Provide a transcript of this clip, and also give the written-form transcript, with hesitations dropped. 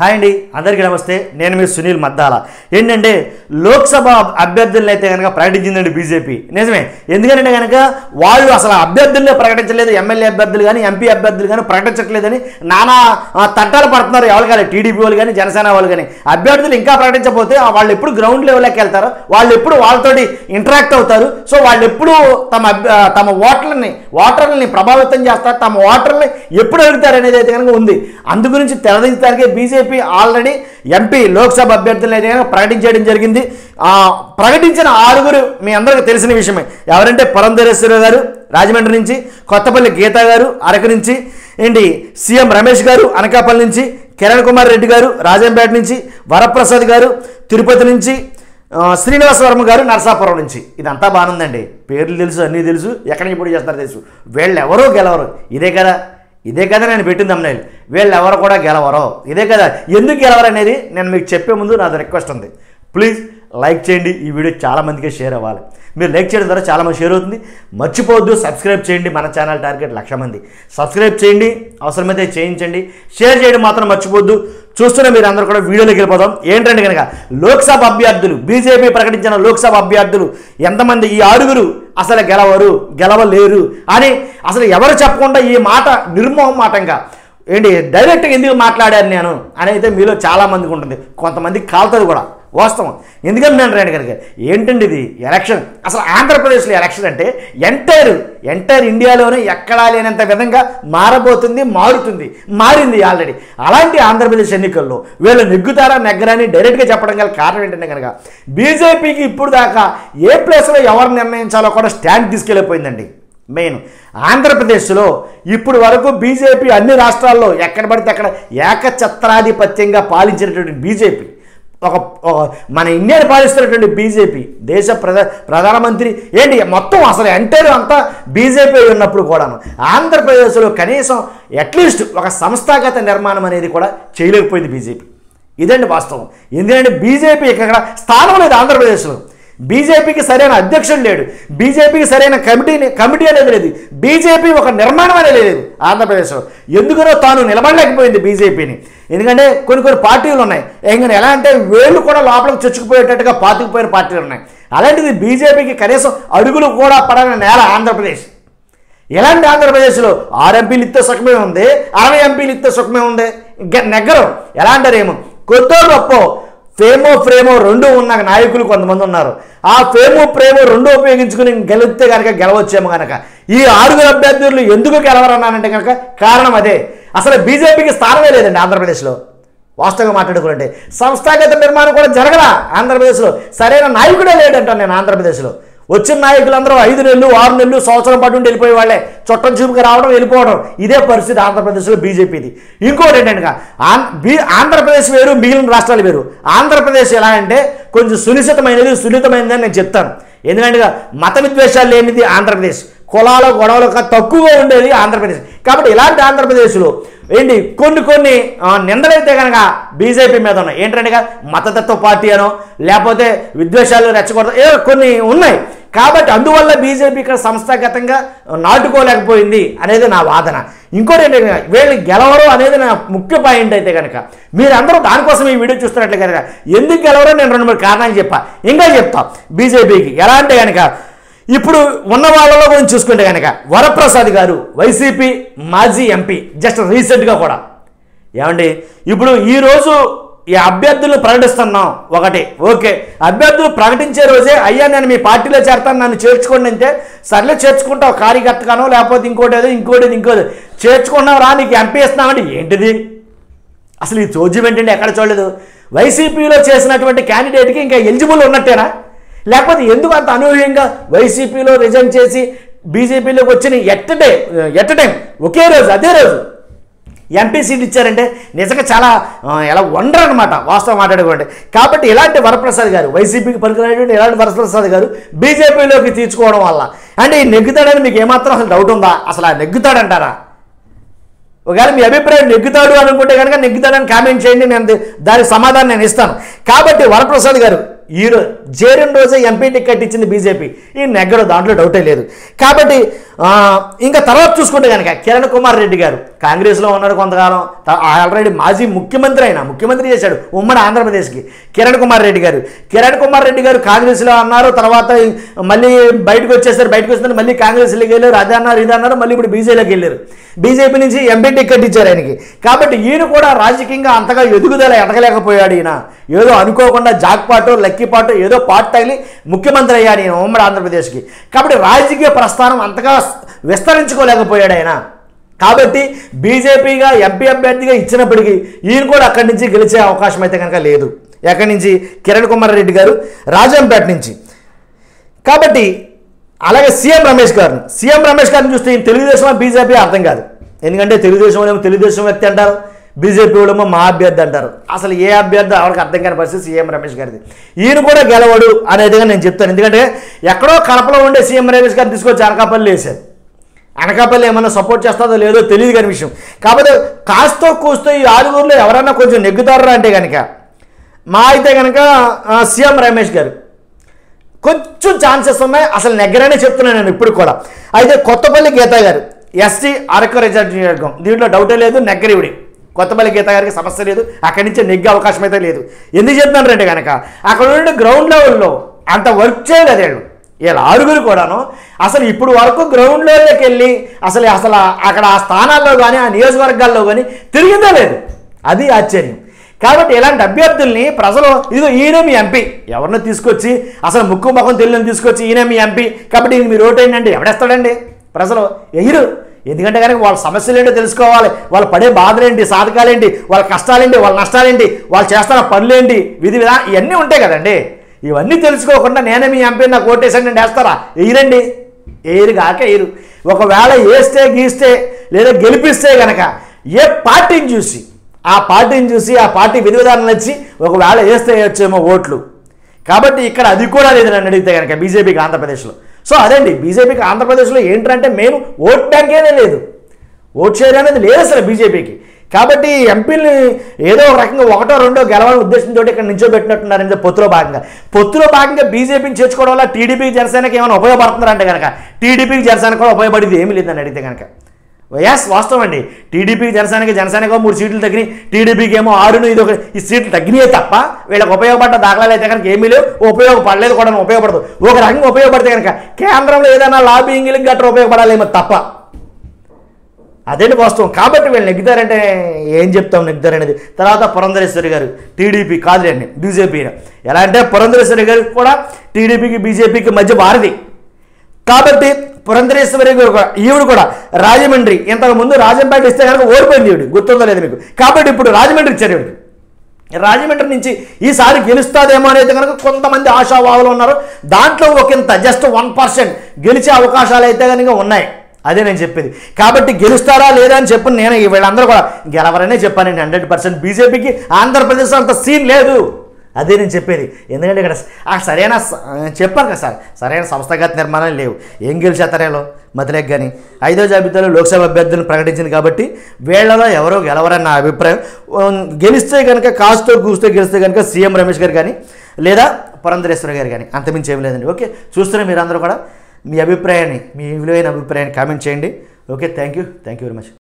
Hi అండి, అందరికీ నమస్తే. నేను మీ సునీల్ మద్దాల. ఏంటంటే లోక్సభ అభ్యర్థులను అయితే కనుక ప్రకటించిందండి బీజేపీ. నిజమే, ఎందుకంటే కనుక వాళ్ళు అసలు అభ్యర్థులనే ప్రకటించలేదు, ఎమ్మెల్యే అభ్యర్థులు కానీ ఎంపీ అభ్యర్థులు కానీ ప్రకటించట్లేదని నానా తట్టాలు పడుతున్నారు. ఎవరు కానీ టీడీపీ వాళ్ళు కానీ జనసేన వాళ్ళు కానీ అభ్యర్థులు ఇంకా ప్రకటించకపోతే వాళ్ళు ఎప్పుడు గ్రౌండ్ లెవెల్లోకి వెళ్తారు, వాళ్ళు ఎప్పుడు వాళ్ళతోటి ఇంటరాక్ట్ అవుతారు. సో వాళ్ళు ఎప్పుడు తమ ఓటర్లని ప్రభావితం చేస్తారు, తమ ఓటర్ని ఎప్పుడు అడుగుతారు అనేది అయితే కనుక ఉంది. అందు గురించి తెరదించడానికి బీజేపీ ఆల్రెడీ ఎంపీ లోక్సభ అభ్యర్థులను అయితే ప్రకటించడం జరిగింది. ప్రకటించిన 6 మీ అందరికీ తెలిసిన విషయమే. ఎవరంటే పురంధరేశ్వరి గారు రాజమండ్రి నుంచి, కొత్తపల్లి గీత గారు అరకు నుంచి, సీఎం రమేష్ గారు అనకాపల్లి నుంచి, కిరణ్ కుమార్ రెడ్డి గారు రాజంపేట నుంచి, వరప్రసాద్ గారు తిరుపతి నుంచి, శ్రీనివాస వర్మ గారు నరసాపురం నుంచి. ఇదంతా బాగుందండి, పేర్లు తెలుసు, అన్నీ తెలుసు, ఎక్కడి నుంచి ఇప్పుడు చేస్తారో తెలుసు. వీళ్ళు ఎవరో గెలవరు, ఇదే కదా నేను పెట్టింది అమ్మాయిలు. వీళ్ళు ఎవరు కూడా గెలవరు, ఇదే కదా. ఎందుకు గెలవరు అనేది నేను మీకు చెప్పే ముందు నాది రిక్వెస్ట్ ఉంది. ప్లీజ్ లైక్ చేయండి, ఈ వీడియో చాలామందికి షేర్ అవ్వాలి. మీరు లైక్ చేయడం ద్వారా చాలామంది షేర్ అవుతుంది. మర్చిపోవద్దు, సబ్స్క్రైబ్ చేయండి. మన ఛానల్ టార్గెట్ 1,00,000 మంది. సబ్స్క్రైబ్ చేయండి, అవసరమైతే చేయించండి, షేర్ చేయడం మాత్రం మర్చిపోవద్దు. చూస్తున్న మీరు అందరూ కూడా వీడియోలోకి వెళ్ళిపోదాం. ఏంటంటే కనుక లోక్సభ అభ్యర్థులు, బీజేపీ ప్రకటించిన లోక్సభ అభ్యర్థులు ఎంతమంది, ఈ 6 అసలు గెలవలేరు అని అసలు ఎవరు చెప్పకుండా ఈ మాట నిర్మోహమాటంగా డైరెక్ట్గా ఎందుకు మాట్లాడాను నేను అని అయితే మీలో చాలామందికి ఉంటుంది, కొంతమందికి కాలుతుంది కూడా వాస్తవం. ఎందుకంటే నేను రేణు కనుక ఏంటండి ఇది ఎలక్షన్, అసలు ఆంధ్రప్రదేశ్లో ఎలక్షన్ అంటే ఎంటైర్ ఇండియాలోనే ఎక్కడా లేనంత విధంగా మారింది ఆల్రెడీ. అలాంటి ఆంధ్రప్రదేశ్ ఎన్నికల్లో వీళ్ళు నెగ్గుతారా నెగ్గరని డైరెక్ట్గా చెప్పడం గల కారణం ఏంటంటే కనుక బీజేపీకి ఇప్పుడు దాకా ఏ ప్లేస్లో ఎవరు నిర్ణయించాలో కూడా స్టాండ్ తీసుకెళ్ళిపోయిందండి. మెయిన్ ఆంధ్రప్రదేశ్లో ఇప్పుడు వరకు బీజేపీ అన్ని రాష్ట్రాల్లో ఎక్కడ పడితే అక్కడ ఏకఛత్రాధిపత్యంగా పాలించినటువంటి బీజేపీ, మన ఇండియాని పాలిస్తున్నటువంటి బీజేపీ, దేశ ప్రధానమంత్రి మొత్తం అసలు ఎంటైర్ అంతా బీజేపీ ఉన్నప్పుడు కూడాను ఆంధ్రప్రదేశ్లో కనీసం అట్లీస్ట్ ఒక సంస్థాగత నిర్మాణం అనేది కూడా చేయలేకపోయింది బీజేపీ. ఇదండి వాస్తవం. ఎందుకంటే బీజేపీ ఇక్కడ స్థానం లేదు ఆంధ్రప్రదేశ్లో. బీజేపీకి సరైన అధ్యక్షుడు లేడు, బీజేపీకి సరైన కమిటీ అనేది లేదు, బీజేపీ ఒక నిర్మాణం అనేది లేదు ఆంధ్రప్రదేశ్లో. ఎందుకనో తాను నిలబడలేకపోయింది బీజేపీని. ఎందుకంటే కొన్ని పార్టీలు ఉన్నాయి, ఎలా అంటే వేళ్ళు కూడా లోపలికి చొచ్చుకుపోయేటట్టుగా పాతుకుపోయిన పార్టీలు ఉన్నాయి. అలాంటిది బీజేపీకి కనీసం అడుగులు కూడా పడని నేల ఆంధ్రప్రదేశ్. ఎలాంటి ఆంధ్రప్రదేశ్లో 6 ఎంపీలు ఇస్తే సుఖమే ఉంది, 60 ఎంపీలు ఇస్తే సుఖమే ఉంది, నెగ్గరం. ఎలా అంటారేమో కొత్త గొప్ప ఫ్రేమో 2 ఉన్న నాయకులు కొంతమంది ఉన్నారు. ఆ ఫ్రేమో 2 ఉపయోగించుకుని గెలిస్తే కనుక గెలవచ్చేమో కనుక ఈ 6 అభ్యర్థులు ఎందుకు గెలవరన్నానంటే కనుక కారణం అదే. అసలు బీజేపీకి స్థానమే లేదండి ఆంధ్రప్రదేశ్లో. వాస్తవంగా మాట్లాడుకోవాలంటే సంస్థాగత నిర్మాణం కూడా జరగలా ఆంధ్రప్రదేశ్లో. సరైన నాయకుడే లేడంటాను నేను ఆంధ్రప్రదేశ్లో. వచ్చిన నాయకులందరూ 5 నెలలు 6 నెలలు సంవత్సరం పాటు ఉండి వెళ్ళిపోయే వాళ్ళే, చుట్టం చూపుగా రావడం వెళ్ళిపోవడం. ఇదే పరిస్థితి ఆంధ్రప్రదేశ్లో బీజేపీది. ఇంకోటి ఏంటంటే ఆంధ్రప్రదేశ్ వేరు, మిగిలిన రాష్ట్రాలు వేరు. ఆంధ్రప్రదేశ్ ఎలా అంటే కొంచెం సున్నితమైనదని నేను చెప్తాను. ఎందుకంటే మత విద్వేషాలు లేనిది ఆంధ్రప్రదేశ్, కులాల గొడవలు తక్కువగా ఉండేది ఆంధ్రప్రదేశ్. కాబట్టి ఇలాంటి ఆంధ్రప్రదేశ్లో కొన్ని నిందలైతే కనుక బీజేపీ మీద ఉన్నాయి. ఏంటంటే మతతత్వ పార్టీ అనో లేకపోతే విద్వేషాలు రెచ్చగొడతా కొన్ని ఉన్నాయి. కాబట్టి అందువల్ల బీజేపీ ఇక్కడ సంస్థాగతంగా నాటుకోలేకపోయింది అనేది నా వాదన. ఇంకోటి ఏంటంటే వీళ్ళు గెలవరు అనేది నా ముఖ్య పాయింట్. అయితే కనుక మీరందరూ దానికోసం ఈ వీడియో చూస్తున్నట్లు కనుక ఎందుకు గెలవరో నేను 2-3 కారణాలు చెప్తా బీజేపీకి. ఎలా అంటే కనుక ఇప్పుడు ఉన్న వాళ్ళలో గురించి చూసుకుంటే కనుక వరప్రసాద్ గారు వైసీపీ మాజీ ఎంపీ, జస్ట్ రీసెంట్గా కూడా ఇప్పుడు ఈరోజు ఈ అభ్యర్థులను ప్రకటిస్తున్నాం. ఓకే, అభ్యర్థులు ప్రకటించే రోజే అయ్యా నేను మీ పార్టీలో చేరతాను, నన్ను చేర్చుకోండి అంటే సర్లే చేర్చుకుంటావు, కార్యకర్తగానో లేకపోతే ఇంకోటి చేర్చుకున్నావు రా, నీకు ఎంపీ ఇస్తున్నామంటే ఏంటిది అసలు? ఈ చోద్యం ఏంటంటే ఎక్కడ చూడలేదు. వైసీపీలో చేసినటువంటి క్యాండిడేట్కి ఇంకా ఎలిజిబుల్ ఉన్నట్టేనా, లేకపోతే ఎందుకు అంత అనూహ్యంగా వైసీపీలో రిజైన్ చేసి బీజేపీలోకి వచ్చిన ఎట్ టైం ఒకే రోజు అదే రోజు ఎంపీ సీట్ ఇచ్చారంటే నిజంగా చాలా ఎలా వండర్ అనమాట వాస్తవం మాట్లాడుకోండి. కాబట్టి ఇలాంటి వరప్రసాద్ గారు, వైసీపీకి పనికినటువంటి ఇలాంటి వరప్రసాద్ గారు బీజేపీలోకి తీర్చుకోవడం వల్ల అంటే ఈ నెగ్గుతాడని మీకు ఏమాత్రం అసలు డౌట్ ఉందా? అసలు ఆ నెగ్గుతాడంటారా? ఒకవేళ మీ అభిప్రాయం నెగ్గుతాడు అనుకుంటే కనుక నెగ్గుతాడని కామెంట్ చేయండి, నేను దానికి సమాధానం నేను ఇస్తాను. కాబట్టి వరప్రసాద్ గారు చేరిన రోజే ఎంపీ టికెట్ ఇచ్చింది బీజేపీ. ఈ నెగ్గడు, దాంట్లో డౌటే లేదు. కాబట్టి ఇంకా తర్వాత చూసుకుంటే కనుక కిరణ్ కుమార్ రెడ్డి గారు కాంగ్రెస్లో ఉన్నాడు కొంతకాలం, ఆల్రెడీ మాజీ ముఖ్యమంత్రి చేశాడు ఉమ్మడి ఆంధ్రప్రదేశ్కి. కిరణ్ కుమార్ రెడ్డి గారు కాంగ్రెస్లో అన్నారు, తర్వాత మళ్ళీ బయటకు వచ్చేసారు, మళ్ళీ కాంగ్రెస్లోకి వెళ్ళారు, అది అన్నారు, మళ్ళీ ఇప్పుడు బీజేపీలోకి వెళ్ళారు. బీజేపీ నుంచి ఎంపీ టికెట్ ఇచ్చారు ఆయనకి. కాబట్టి ఈయన కూడా రాజకీయంగా అంతగా ఎదగలేకపోయాడు. ఈయన ఏదో అనుకోకుండా జాక్పాటు లక్కీపాటు ఏదో పాటు తగిలి ముఖ్యమంత్రి అయ్యాడు ఈయన ఉమ్మడి ఆంధ్రప్రదేశ్కి. కాబట్టి రాజకీయ ప్రస్థానం అంతగా విస్తరించుకోలేకపోయాడు ఆయన. కాబట్టి బీజేపీగా ఎంపీ అభ్యర్థిగా ఇచ్చినప్పటికీ ఈయన కూడా అక్కడి నుంచి గెలిచే అవకాశం అయితే కనుక లేదు. ఎక్కడి నుంచి? కిరణ్ కుమార్ రెడ్డి గారు రాజంపేట నుంచి. కాబట్టి అలాగే సీఎం రమేష్ గారిని చూస్తే ఈయన తెలుగుదేశం బీజేపీ అర్థం కాదు. ఎందుకంటే తెలుగుదేశం వ్యక్తి అంటారు, బీజేపీ వాళ్ళేమో మా అభ్యర్థి అంటారు. అసలు ఏ అభ్యర్థి ఎవరికి అర్థం కాని పరిస్థితి సీఎం రమేష్ గారిది. ఈయన కూడా గెలవడు అనేదిగా నేను చెప్తాను. ఎందుకంటే ఎక్కడో కడపలో ఉండే సీఎం రమేష్ గారిని తీసుకొచ్చి అనకాపల్లి వేశారు. అనకాపల్లి ఏమన్నా సపోర్ట్ చేస్తుందో లేదో తెలియదు కాని విషయం. కాకపోతే కాస్తో కూస్తో ఈ ఆరుగురులో ఎవరన్నా కొంచెం నెగ్గుతారా అంటే కనుక మా అయితే కనుక సీఎం రమేష్ గారు కొంచెం ఛాన్సెస్ ఉన్నాయి. అసలు నెగ్గరనే చెప్తున్నాను నేను ఇప్పుడు కూడా. అయితే కొత్తపల్లి గీత గారు ఎస్టీ అరకు రిజర్వ్ నియోజకవర్గం, దీంట్లో డౌటే లేదు, నెగ్గరివిడి. కొత్తపల్లి గీత గారికి సమస్య లేదు, అక్కడి నుంచి నెగ్గే అవకాశం అయితే లేదు. ఎందుకు చెప్తున్నారంటే కనుక అక్కడ ఉండే గ్రౌండ్ లెవెల్లో అంత వర్క్ చేయలేదు వీళ్ళ ఆరుగురు కూడాను. అసలు ఇప్పుడు వరకు గ్రౌండ్ లెవెల్లోకి వెళ్ళి అసలు అక్కడ ఆ స్థానాల్లో కానీ ఆ నియోజకవర్గాల్లో కానీ తిరిగిందే లేదు. అది ఆశ్చర్యం. కాబట్టి ఇలాంటి అభ్యర్థుల్ని ప్రజలు ఇదిగో ఈయన మీ ఎంపీ ఎవరిని తీసుకొచ్చి అసలు ముక్కు ముఖం తెలియని తీసుకొచ్చి ఈయన మీ ఎంపీ కాబట్టి ఈయన మీరు ఓటేయండి ఎవడేస్తాడండి? ప్రజలు ఎయిరు. ఎందుకంటే కనుక వాళ్ళ సమస్యలు ఏంటో తెలుసుకోవాలి, వాళ్ళు పడే బాధలేంటి, సాధకాలేంటి, వాళ్ళ కష్టాలేంటి, వాళ్ళ నష్టాలేంటి, వాళ్ళు చేస్తున్న పనులేంటి, విధి విధానం ఇవన్నీ ఉంటాయి కదండి. ఇవన్నీ తెలుసుకోకుండా నేనే మీ ఎంపీ నాకు ఓటేసండి నేను వేస్తారా? ఎయిరండి, ఎయిరు కాక ఎయిరు. ఒకవేళ వేస్తే గీస్తే లేదా గెలిపిస్తే కనుక ఏ పార్టీని చూసి ఆ పార్టీ విధి విధానం నచ్చి ఒకవేళ వేస్తే వేయొచ్చేమో ఓట్లు. కాబట్టి ఇక్కడ అది కూడా లేదు నన్ను అడిగితే కనుక బీజేపీకి ఆంధ్రప్రదేశ్లో. సో అదండి బీజేపీకి ఆంధ్రప్రదేశ్లో ఏంటంటే మెయిన్ ఓట్ బ్యాంక్ లేదు, ఓట్ షేర్ అనేది లేదు అసలు బీజేపీకి. కాబట్టి ఎంపీని ఏదో ఒక రకంగా ఒకటో రెండో గెలవాలని ఉద్దేశంతో ఇక్కడ నించోబెట్టినట్టున్నారంటే పొత్తులో భాగంగా బీజేపీని చేర్చుకోవడం వల్ల టీడీపీకి జనసేనకి ఏమైనా ఉపయోగపడుతున్నారంటే కనుక టీడీపీకి జనసేన కూడా ఉపయోగపడేది ఏమీ లేదని అడిగితే కనుక ఎస్ వాస్తవం అండి. టీడీపీకి జనసేనకి 3 సీట్లు తగ్గినాయి, టీడీపీకి ఏమో 6 ఇది ఈ సీట్లు తగ్గినాయి తప్ప వీళ్ళకి ఉపయోగపడ్డ దాఖలాలు అయితే కనుక ఏమీ లేవు, ఉపయోగపడలేదు కూడా ఉపయోగపడదు. ఒక రకంగా ఉపయోగపడితే కనుక కేంద్రంలో ఏదైనా లాబింగ్లకి గట్రా ఉపయోగపడాలేమో తప్ప అదేంటి వాస్తవం. కాబట్టి వీళ్ళు నెగ్గుతారంటే ఏం చెప్తాం నెగ్గుతారనేది. తర్వాత పురంధరేశ్వరి గారు టీడీపీ కాదులేండి బీజేపీ. ఎలా అంటే పురంధరేశ్వరి గారు కూడా టీడీపీకి బీజేపీకి మధ్య వారధి. కాబట్టి పురంధరేశ్వరి ఈవిడ కూడా రాజమండ్రి ఇంతకు ముందు రాజంపేట ఇస్తే కనుక ఓడిపోయింది ఈవిడ, గుర్తుందో లేదు మీకు. కాబట్టి ఇప్పుడు రాజమండ్రి ఇచ్చారు ఈవిడికి. రాజమండ్రి నుంచి ఈసారి గెలుస్తాదేమో అనేది కనుక కొంతమంది ఆశావాహులు ఉన్నారు. దాంట్లో ఒకంత జస్ట్ 1% గెలిచే అవకాశాలు అయితే కనుక ఉన్నాయి. అదే నేను చెప్పేది. కాబట్టి గెలుస్తారా లేదా అని చెప్పి నేను వీళ్ళందరూ కూడా గెలవరనే చెప్పానండి 100%. బీజేపీకి ఆంధ్రప్రదేశ్లో అంత సీన్ లేదు, అదే నేను చెప్పేది. ఎందుకంటే ఇక్కడ సరైన చెప్పాను కదా సార్, సరైన సంస్థాగత నిర్మాణాలు లేవు. ఏం గెలిచేస్తారేలో మతిలేక కానీ 5వ జాబితాలో లోక్సభ అభ్యర్థులను ప్రకటించింది. కాబట్టి వీళ్లలో ఎవరో గెలవరని నా అభిప్రాయం. గెలిస్తే కనుక కాస్తో కూస్తే గెలిస్తే కనుక సీఎం రమేష్ గారు కానీ లేదా పురంధరేశ్వరి గారు కానీ, అంతమించి ఏం లేదండి. ఓకే, చూస్తున్నా మీరందరూ కూడా మీ అభిప్రాయాన్ని, మీ విలువైన అభిప్రాయాన్ని కామెంట్ చేయండి. Okay, thank you very much.